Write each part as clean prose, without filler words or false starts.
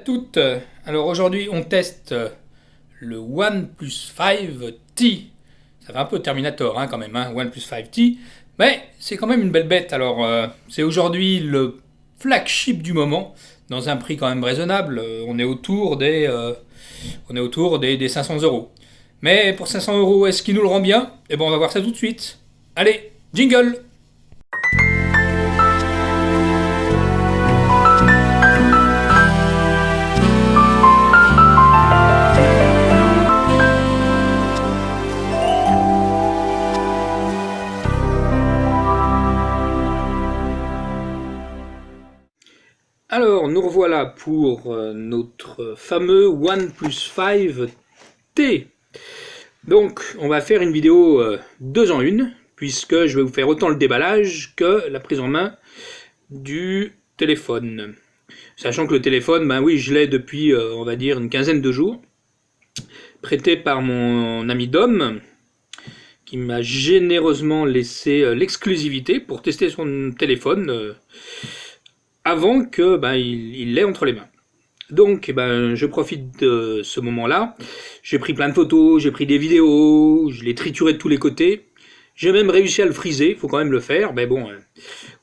Toutes. Alors aujourd'hui on teste le OnePlus 5T. Ça fait un peu Terminator quand même, OnePlus 5T. Mais c'est quand même une belle bête. Alors c'est aujourd'hui le flagship du moment, dans un prix quand même raisonnable. On est autour des 500 euros. Mais pour 500 euros, est-ce qu'il nous le rend bien? Eh ben on va voir ça tout de suite. Allez, jingle! Alors, nous revoilà pour notre fameux OnePlus 5T. Donc, on va faire une vidéo 2 en 1, puisque je vais vous faire autant le déballage que la prise en main du téléphone. Sachant que le téléphone, ben oui, je l'ai depuis, on va dire, une quinzaine de jours, prêté par mon ami Dom, qui m'a généreusement laissé l'exclusivité pour tester son téléphone avant que il l'ait entre les mains. Donc je profite de ce moment-là. J'ai pris plein de photos, j'ai pris des vidéos, je l'ai trituré de tous les côtés. J'ai même réussi à le friser, faut quand même le faire. Mais bon,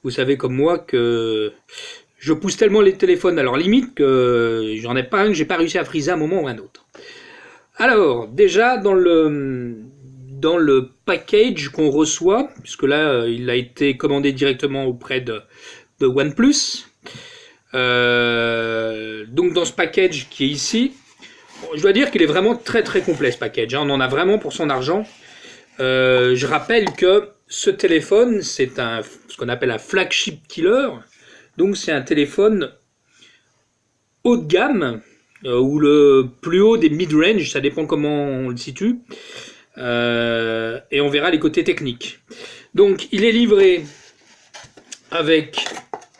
vous savez comme moi que je pousse tellement les téléphones à leur limite que j'en ai pas un que j'ai pas réussi à friser à un moment ou à un autre. Alors, déjà dans le package qu'on reçoit, puisque là il a été commandé directement auprès de OnePlus. Donc dans ce package qui est ici, je dois dire qu'il est vraiment très très complet ce package, on en a vraiment pour son argent. Je rappelle que ce téléphone c'est ce qu'on appelle un flagship killer, donc c'est un téléphone haut de gamme, ou le plus haut des mid-range, ça dépend comment on le situe, et on verra les côtés techniques. Donc il est livré avec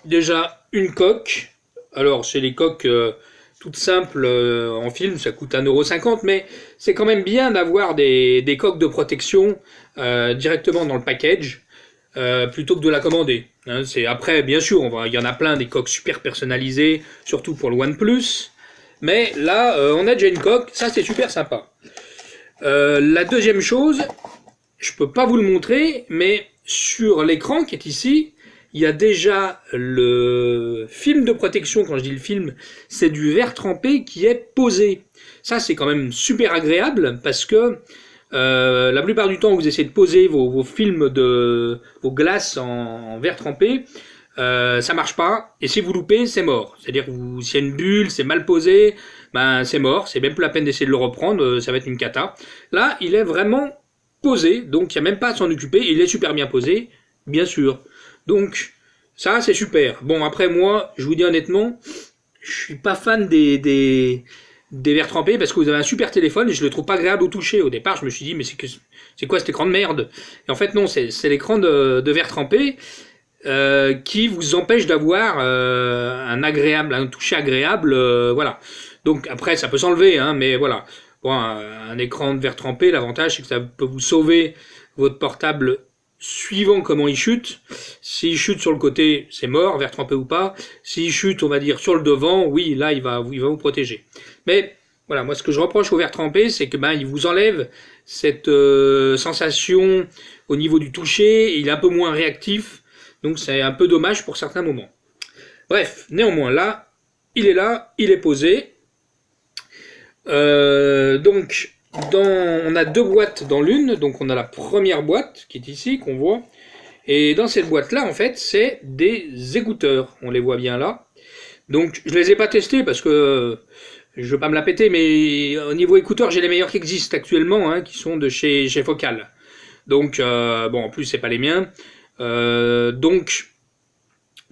déjà une coque. Alors c'est les coques toutes simples en film, ça coûte 1,50 €, mais c'est quand même bien d'avoir des coques de protection directement dans le package plutôt que de la commander. Après, bien sûr, il y en a plein des coques super personnalisées, surtout pour le OnePlus, mais là on a déjà une coque, ça c'est super sympa. La deuxième chose, je peux pas vous le montrer, mais sur l'écran qui est ici, il y a déjà le film de protection. Quand je dis le film, c'est du verre trempé qui est posé. Ça, c'est quand même super agréable parce que la plupart du temps, vous essayez de poser vos films vos glaces en verre trempé, ça marche pas. Et si vous loupez, c'est mort. C'est-à-dire que s'il y a une bulle, c'est mal posé, c'est mort. C'est même plus la peine d'essayer de le reprendre, ça va être une cata. Là, il est vraiment posé, donc il n'y a même pas à s'en occuper. Il est super bien posé, bien sûr. Donc, ça, c'est super. Bon, après, moi, je vous dis honnêtement, je suis pas fan des verres trempés parce que vous avez un super téléphone et je le trouve pas agréable au toucher. Au départ, je me suis dit, mais c'est quoi cet écran de merde? Et en fait, non, c'est l'écran de verre trempé qui vous empêche d'avoir un toucher agréable. Voilà. Donc, après, ça peut s'enlever, mais voilà. Bon, un écran de verre trempé, l'avantage, c'est que ça peut vous sauver votre portable suivant comment il chute. S'il chute sur le côté, c'est mort, verre trempé ou pas. S'il chute, on va dire, sur le devant, oui, là, il va vous protéger. Mais, voilà, moi, ce que je reproche au verre trempé, c'est que, il vous enlève cette sensation au niveau du toucher, il est un peu moins réactif, donc c'est un peu dommage pour certains moments. Bref, néanmoins, là, il est posé. Donc, on a 2 boîtes dans l'une, donc on a la première boîte qui est ici, qu'on voit, et dans cette boîte là en fait c'est des écouteurs, on les voit bien là. Donc je les ai pas testés parce que je veux pas me la péter, mais au niveau écouteurs j'ai les meilleurs qui existent actuellement, qui sont de chez Focal. Donc bon, en plus c'est pas les miens, donc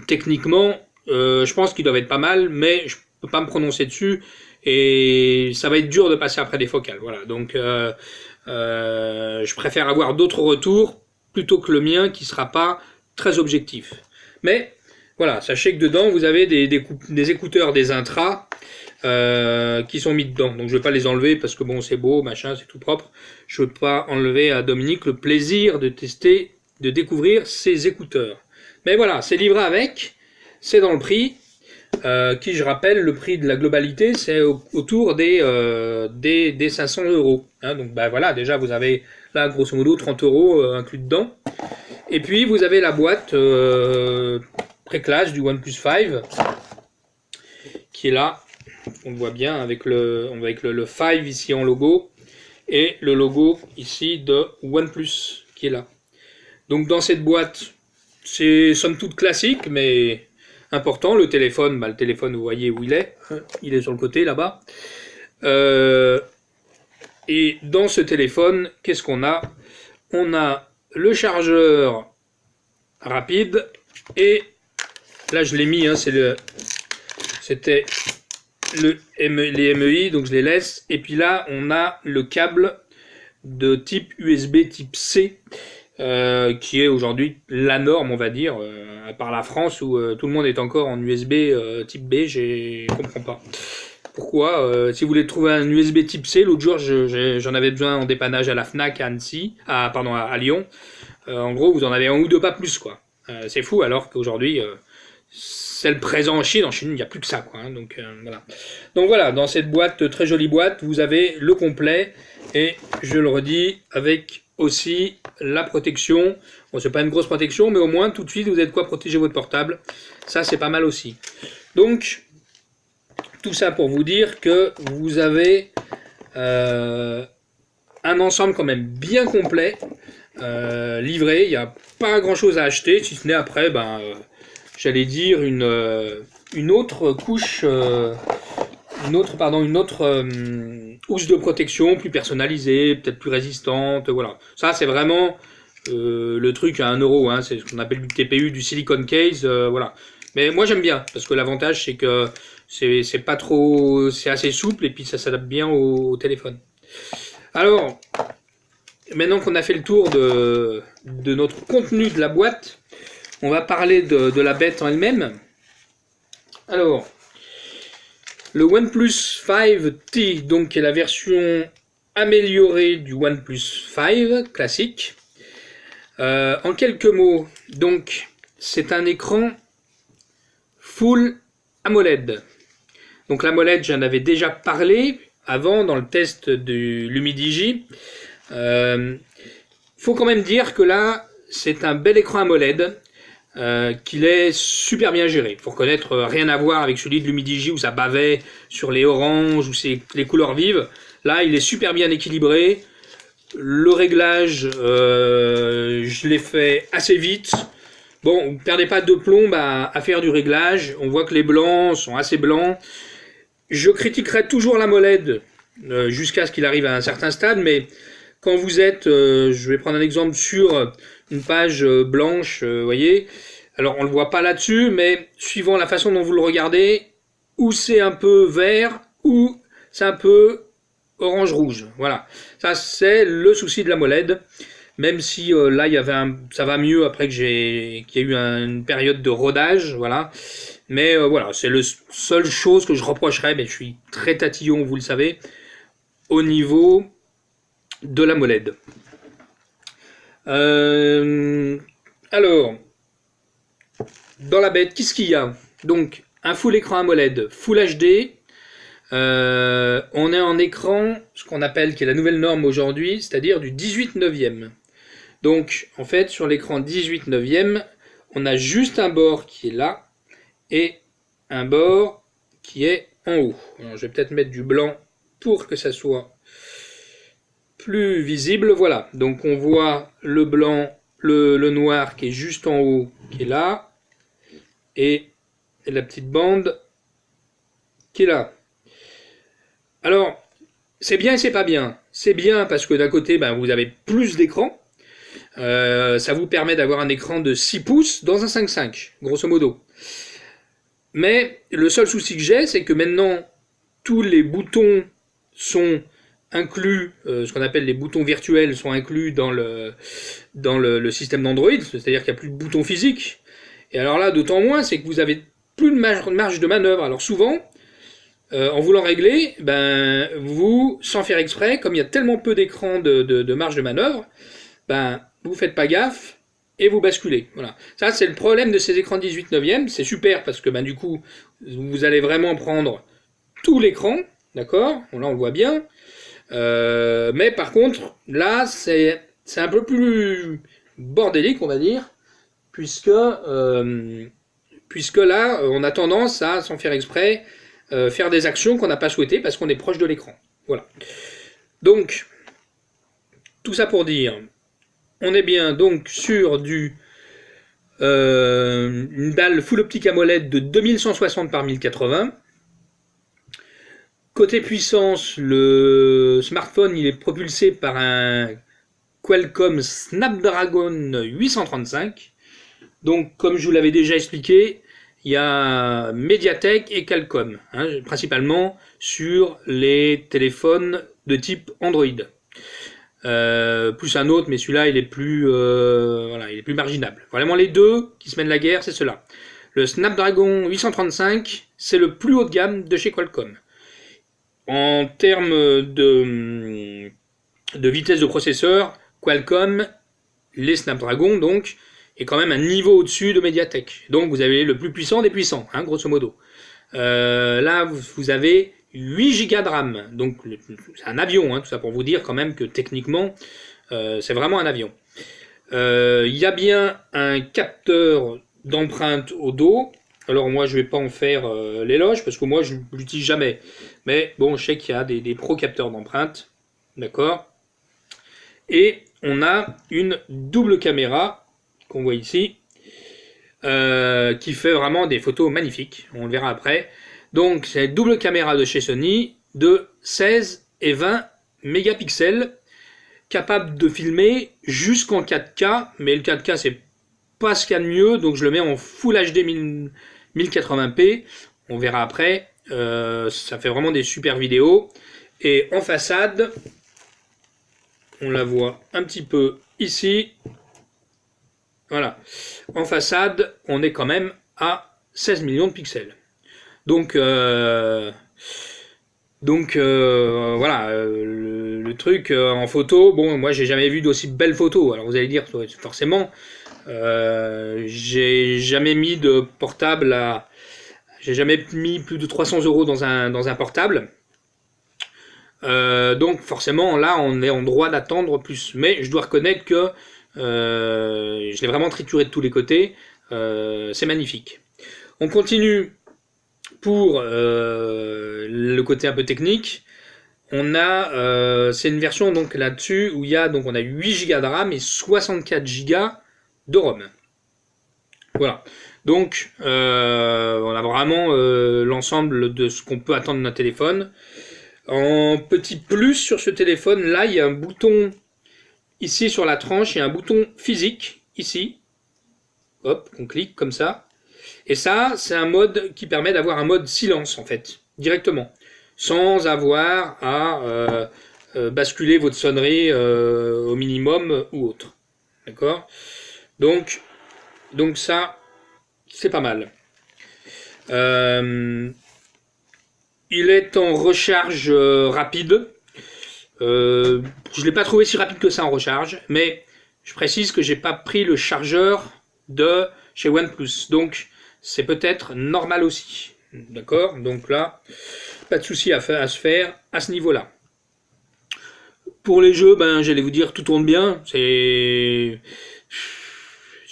techniquement je pense qu'ils doivent être pas mal, mais je peux pas me prononcer dessus. Et ça va être dur de passer après des focales, voilà. Donc, je préfère avoir d'autres retours plutôt que le mien qui sera pas très objectif. Mais voilà, sachez que dedans vous avez des écouteurs, des intras qui sont mis dedans. Donc je vais pas les enlever parce que bon, c'est beau, machin, c'est tout propre. Je veux pas enlever à Dominique le plaisir de tester, de découvrir ces écouteurs. Mais voilà, c'est livré avec, c'est dans le prix. qui, je rappelle, le prix de la globalité, c'est autour des 500 euros. Hein, donc bah, voilà, déjà vous avez là grosso modo 30 euros inclus dedans. Et puis vous avez la boîte pré-classe du OnePlus 5 qui est là. On le voit bien avec le 5 ici en logo et le logo ici de OnePlus qui est là. Donc dans cette boîte, c'est somme toute classique mais important. Le téléphone, bah, vous voyez où il est sur le côté là-bas. Et dans ce téléphone, qu'est-ce qu'on a? On a le chargeur rapide et là je l'ai mis, hein, c'était les MEI, donc je les laisse. Et puis là, on a le câble de type USB type C, qui est aujourd'hui la norme, on va dire, à part la France où tout le monde est encore en USB type B, je comprends pas. Pourquoi si vous voulez trouver un USB type C, l'autre jour j'en avais besoin en dépannage à la Fnac à Annecy, à Lyon. En gros, vous en avez un ou deux, pas plus, quoi. C'est fou, alors qu'aujourd'hui, c'est le présent en Chine. En Chine, il n'y a plus que ça, quoi. Hein, donc voilà. Donc voilà, dans cette boîte, très jolie boîte, vous avez le complet. Et je le redis, avec aussi la protection. Bon, c'est pas une grosse protection, mais au moins, tout de suite, vous avez de quoi protéger votre portable. Ça, c'est pas mal aussi. Donc, tout ça pour vous dire que vous avez un ensemble quand même bien complet. Livré, il n'y a pas grand chose à acheter, si ce n'est après, j'allais dire une autre couche, une autre housse de protection plus personnalisée, peut-être plus résistante, voilà. Ça c'est vraiment le truc à 1 euro, hein, c'est ce qu'on appelle du TPU, du silicone case, voilà. Mais moi j'aime bien, parce que l'avantage c'est que c'est pas trop, c'est assez souple et puis ça s'adapte bien au téléphone. Alors, maintenant qu'on a fait le tour de notre contenu de la boîte, on va parler de la bête en elle-même. Alors, le OnePlus 5T, donc, qui est la version améliorée du OnePlus 5 classique. En quelques mots, donc, c'est un écran Full AMOLED. Donc l'AMOLED, j'en avais déjà parlé avant dans le test du Lumidigi. Faut quand même dire que là, c'est un bel écran AMOLED, qu'il est super bien géré. Faut reconnaître, rien à voir avec celui de Lumidigi où ça bavait sur les oranges ou les couleurs vives. Là, il est super bien équilibré. Le réglage, je l'ai fait assez vite. Bon, ne perdez pas de plomb à faire du réglage. On voit que les blancs sont assez blancs. Je critiquerai toujours l'AMOLED jusqu'à ce qu'il arrive à un certain stade, mais quand vous êtes, je vais prendre un exemple sur une page blanche, vous voyez, alors on ne le voit pas là-dessus, mais suivant la façon dont vous le regardez, ou c'est un peu vert, ou c'est un peu orange-rouge. Voilà, ça c'est le souci de l'AMOLED, même si là ça va mieux après qu'il y a eu une période de rodage, voilà. Mais voilà, c'est la seule chose que je reprocherais, mais je suis très tatillon, vous le savez, au niveau de l'AMOLED. Alors, dans la bête, qu'est-ce qu'il y a? Donc, un full écran AMOLED, Full HD. On est en écran, ce qu'on appelle, qui est la nouvelle norme aujourd'hui, c'est-à-dire du 18/9e. Donc, en fait, sur l'écran 18/9e, on a juste un bord qui est là, et un bord qui est en haut. Alors, je vais peut-être mettre du blanc pour que ça soit plus visible. Voilà, donc on voit le blanc, le noir qui est juste en haut, qui est là, et la petite bande qui est là. Alors, c'est bien et c'est pas bien. C'est bien parce que d'un côté, vous avez plus d'écran. Ça vous permet d'avoir un écran de 6 pouces dans un 5.5, grosso modo. Mais le seul souci que j'ai, c'est que maintenant, tous les boutons sont inclus, ce qu'on appelle les boutons virtuels sont inclus dans le système d'Android, c'est-à-dire qu'il n'y a plus de boutons physiques. Et alors là, d'autant moins, c'est que vous avez plus de marge de manœuvre. Alors souvent, en voulant régler, vous, sans faire exprès, comme il y a tellement peu d'écran de marge de manœuvre, vous faites pas gaffe, et vous basculez. Voilà. Ça, c'est le problème de ces écrans 18/9. C'est super parce que du coup, vous allez vraiment prendre tout l'écran, d'accord? Là, on le voit bien. Mais par contre, là, c'est un peu plus bordélique, on va dire, puisque là, on a tendance à, sans faire exprès, faire des actions qu'on n'a pas souhaitées parce qu'on est proche de l'écran. Voilà. Donc, tout ça pour dire, on est bien donc sur une dalle Full Optic AMOLED de 2160 par 1080. Côté puissance, le smartphone il est propulsé par un Qualcomm Snapdragon 835. Donc, comme je vous l'avais déjà expliqué, il y a MediaTek et Qualcomm, principalement sur les téléphones de type Android. Plus un autre, mais celui-là il est plus marginable. Vraiment les deux qui se mènent la guerre, c'est cela. Le Snapdragon 835, c'est le plus haut de gamme de chez Qualcomm. En termes de vitesse de processeur, Qualcomm, les Snapdragon donc, est quand même un niveau au-dessus de MediaTek. Donc vous avez le plus puissant des puissants, grosso modo. Là, vous avez 8 Go de RAM, donc c'est un avion, tout ça pour vous dire quand même que techniquement, c'est vraiment un avion. Il y a bien un capteur d'empreinte au dos. Alors moi, je vais pas en faire l'éloge, parce que moi, je l'utilise jamais. Mais bon, je sais qu'il y a des pro capteurs d'empreinte, d'accord. Et on a une double caméra, qu'on voit ici, qui fait vraiment des photos magnifiques, on le verra après. Donc c'est une double caméra de chez Sony de 16 et 20 mégapixels, capable de filmer jusqu'en 4K, mais le 4K c'est pas ce qu'il y a de mieux, donc je le mets en Full HD 1080p, on verra après, ça fait vraiment des super vidéos. Et en façade, on la voit un petit peu ici, voilà, en façade on est quand même à 16 millions de pixels. Donc voilà, le truc en photo, bon, moi j'ai jamais vu d'aussi belles photos. Alors vous allez dire, forcément, j'ai jamais mis de portable j'ai jamais mis plus de 300 € dans un portable. Donc forcément, là, on est en droit d'attendre plus. Mais je dois reconnaître que je l'ai vraiment trituré de tous les côtés. C'est magnifique. On continue. Pour le côté un peu technique, on a c'est une version donc là-dessus où il y a donc on a 8 Go de RAM et 64 Go de ROM. Voilà. Donc on a vraiment l'ensemble de ce qu'on peut attendre d'un téléphone. En petit plus sur ce téléphone, là il y a un bouton ici sur la tranche, il y a un bouton physique ici. Hop, on clique comme ça. Et ça, c'est un mode qui permet d'avoir un mode silence, en fait, directement, sans avoir à basculer votre sonnerie au minimum ou autre. D'accord ? Donc ça, c'est pas mal. Il est en recharge rapide. Je ne l'ai pas trouvé si rapide que ça en recharge, mais je précise que j'ai pas pris le chargeur de chez OnePlus. Donc, c'est peut-être normal aussi. D'accord ? Donc là, pas de souci à se faire à ce niveau-là. Pour les jeux, j'allais vous dire, tout tourne bien. Je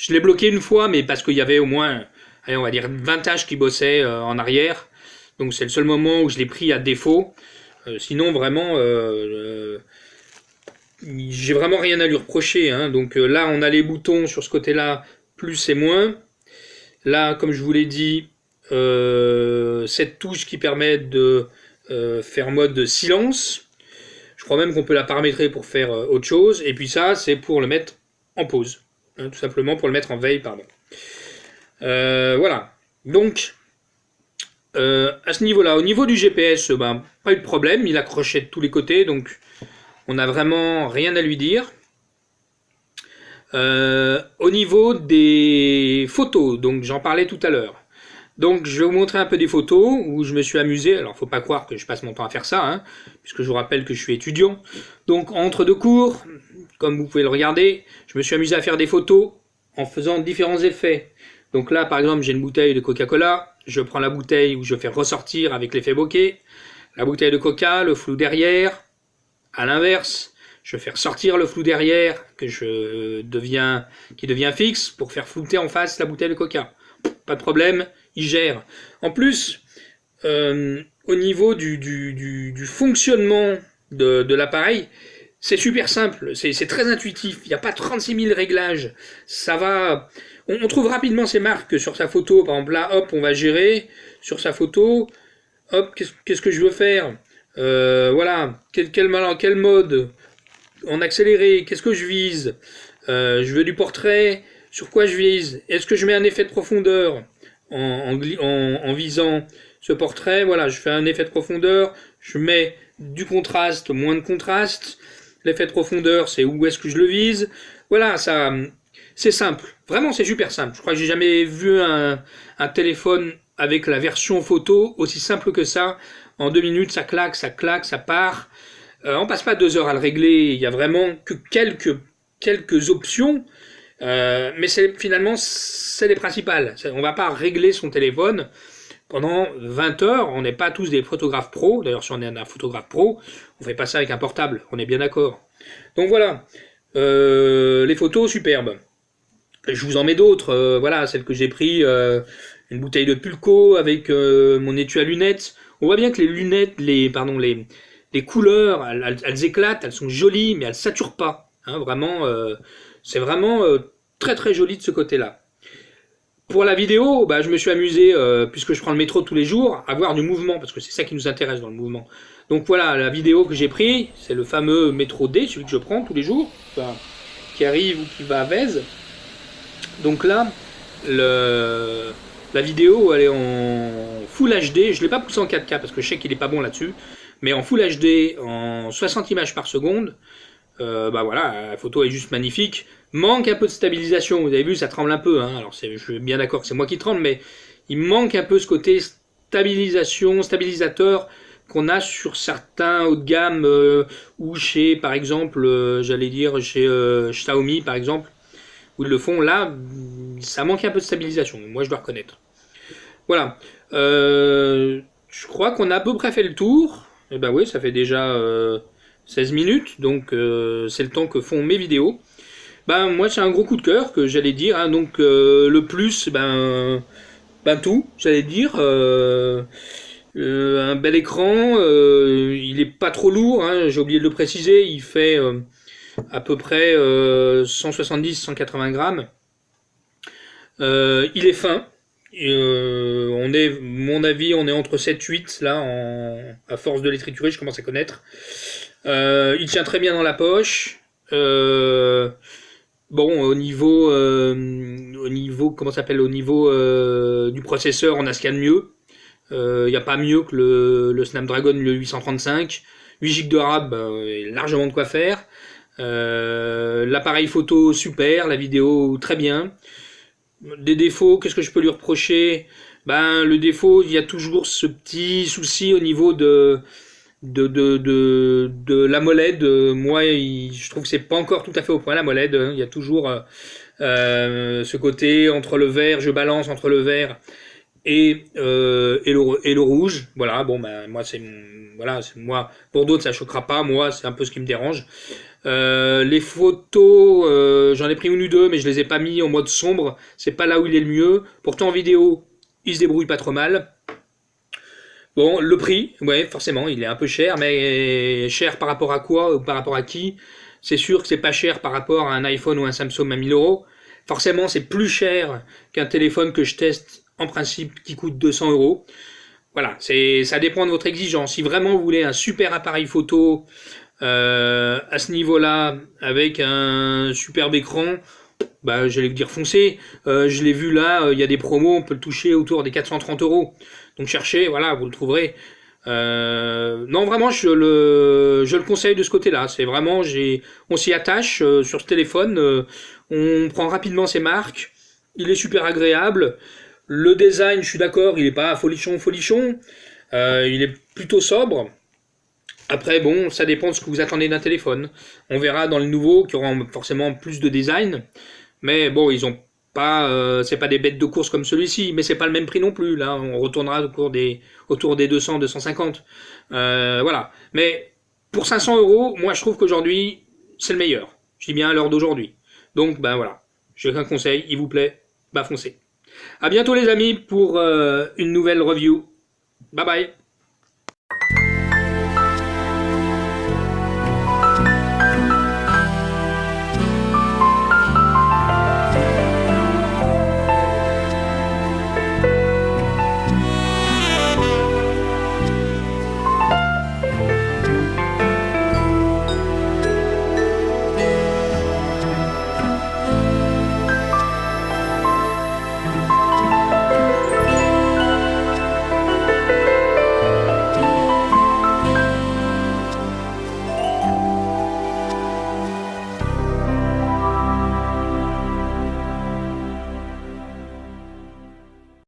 l'ai bloqué une fois, mais parce qu'il y avait au moins, allez, on va dire, 20 tâches qui bossaient en arrière. Donc c'est le seul moment où je l'ai pris à défaut. Sinon, vraiment, j'ai vraiment rien à lui reprocher. Donc là, on a les boutons sur ce côté-là, plus et moins. Là, comme je vous l'ai dit, cette touche qui permet de faire mode silence. Je crois même qu'on peut la paramétrer pour faire autre chose. Et puis ça, c'est pour le mettre en pause. Tout simplement pour le mettre en veille, pardon. Voilà. Donc, à ce niveau-là, au niveau du GPS, pas eu de problème. Il accrochait de tous les côtés, donc on n'a vraiment rien à lui dire. Au niveau des photos, donc j'en parlais tout à l'heure. Donc je vais vous montrer un peu des photos où je me suis amusé. Alors faut pas croire que je passe mon temps à faire ça, puisque je vous rappelle que je suis étudiant. Donc entre deux cours, comme vous pouvez le regarder, je me suis amusé à faire des photos en faisant différents effets. Donc là, par exemple, j'ai une bouteille de Coca-Cola, je prends la bouteille où je fais ressortir avec l'effet bokeh, la bouteille de Coca, le flou derrière. À l'inverse, je fais ressortir le flou derrière qui devient fixe pour faire flouter en face la bouteille de Coca. Pas de problème, il gère. En plus, au niveau du fonctionnement de l'appareil, c'est super simple, c'est très intuitif, il n'y a pas 36 000 réglages, ça va... On trouve rapidement ces marques sur sa photo, par exemple là, hop, on va gérer sur sa photo, hop, qu'est-ce que je veux faire, voilà, quel mode, en accéléré, qu'est-ce que je vise, je veux du portrait, sur quoi je vise, est-ce que je mets un effet de profondeur en visant ce portrait, voilà, je fais un effet de profondeur, je mets du contraste, moins de contraste, l'effet de profondeur, c'est où est-ce que je le vise, voilà, ça, c'est simple, vraiment c'est super simple, je crois que j'ai jamais vu un téléphone avec la version photo aussi simple que ça, en 2 minutes ça claque, ça part, on passe pas 2 heures à le régler, il y a vraiment que quelques options, mais finalement c'est les principales, on va pas régler son téléphone pendant 20 heures, on n'est pas tous des photographes pros, d'ailleurs si on est un photographe pro, on fait pas ça avec un portable, on est bien d'accord. Donc voilà, les photos superbes. Je vous en mets d'autres, voilà, celle que j'ai pris, une bouteille de Pulco avec mon étui à lunettes. On voit bien que les lunettes, les couleurs, elles éclatent, elles sont jolies, mais elles saturent pas. Hein, vraiment, c'est vraiment très très joli de ce côté-là. Pour la vidéo, bah, je me suis amusé, puisque je prends le métro tous les jours, à voir du mouvement, parce que c'est ça qui nous intéresse dans le mouvement. Donc voilà, la vidéo que j'ai prise, c'est le fameux métro D, celui que je prends tous les jours, enfin, qui arrive ou qui va à Vèze. Donc là, la vidéo, elle est en Full HD, je ne l'ai pas poussé en 4K, parce que je sais qu'il n'est pas bon là-dessus, mais en Full HD, en 60 images par seconde, bah voilà, la photo est juste magnifique. Manque un peu de stabilisation, vous avez vu, ça tremble un peu, hein. Alors je suis bien d'accord que c'est moi qui tremble, mais il manque un peu ce côté stabilisateur qu'on a sur certains haut de gamme, ou chez, par exemple, j'allais dire chez Xiaomi, par exemple, où ils le font. Là, ça manque un peu de stabilisation, moi je dois reconnaître. Voilà, je crois qu'on a à peu près fait le tour. Et ben oui, ça fait déjà 16 minutes, donc c'est le temps que font mes vidéos. Ben moi c'est un gros coup de cœur que j'allais dire, hein, donc le plus, ben tout, j'allais dire, un bel écran, il est pas trop lourd, hein, j'ai oublié de le préciser, il fait à peu près 170-180 grammes, il est fin, on est, mon avis, on est entre 7-8 là, à force de les triturer, je commence à connaître. Il tient très bien dans la poche. Bon, au niveau, comment ça s'appelle, au niveau du processeur, on a ce qu'il y a de mieux. Il n'y a pas mieux que le Snapdragon le 835. 8 Go de RAM, il y a largement de quoi faire. L'appareil photo super, la vidéo très bien. Des défauts, qu'est-ce que je peux lui reprocher? Ben, le défaut, il y a toujours ce petit souci au niveau de l'AMOLED. Moi, je trouve que c'est pas encore tout à fait au point l'AMOLED. Il y a toujours ce côté entre le vert, je balance entre le vert et le rouge. Voilà, bon ben moi c'est moi. Pour d'autres ça choquera pas. Moi c'est un peu ce qui me dérange. Les photos, j'en ai pris une ou deux, mais je les ai pas mis en mode sombre. C'est pas là où il est le mieux. Pourtant en vidéo, il se débrouille pas trop mal. Bon, le prix, ouais, forcément, il est un peu cher, mais cher par rapport à quoi ou par rapport à qui? C'est sûr que c'est pas cher par rapport à un iPhone ou un Samsung à 1000 euros. Forcément, c'est plus cher qu'un téléphone que je teste en principe qui coûte 200 euros. Voilà, ça dépend de votre exigence. Si vraiment vous voulez un super appareil photo à ce niveau-là, avec un superbe écran, bah, j'allais vous dire foncez. Je l'ai vu là, il y a des promos, on peut le toucher autour des 430 euros. Donc cherchez, voilà, vous le trouverez. Non, vraiment, je le conseille de ce côté-là. C'est vraiment, on s'y attache sur ce téléphone. On prend rapidement ses marques. Il est super agréable. Le design, je suis d'accord, il n'est pas folichon. Il est plutôt sobre. Après, bon, ça dépend de ce que vous attendez d'un téléphone. On verra dans le nouveau qu'il y aura forcément plus de design. Mais bon, ils ont pas, c'est pas des bêtes de course comme celui-ci, mais c'est pas le même prix non plus. Là, on retournera autour des 200, 250. Voilà. Mais pour 500 euros, moi, je trouve qu'aujourd'hui, c'est le meilleur. Je dis bien à l'heure d'aujourd'hui. Donc, ben voilà. J'ai qu'un conseil, il vous plaît, bah foncez. À bientôt les amis pour une nouvelle review. Bye bye.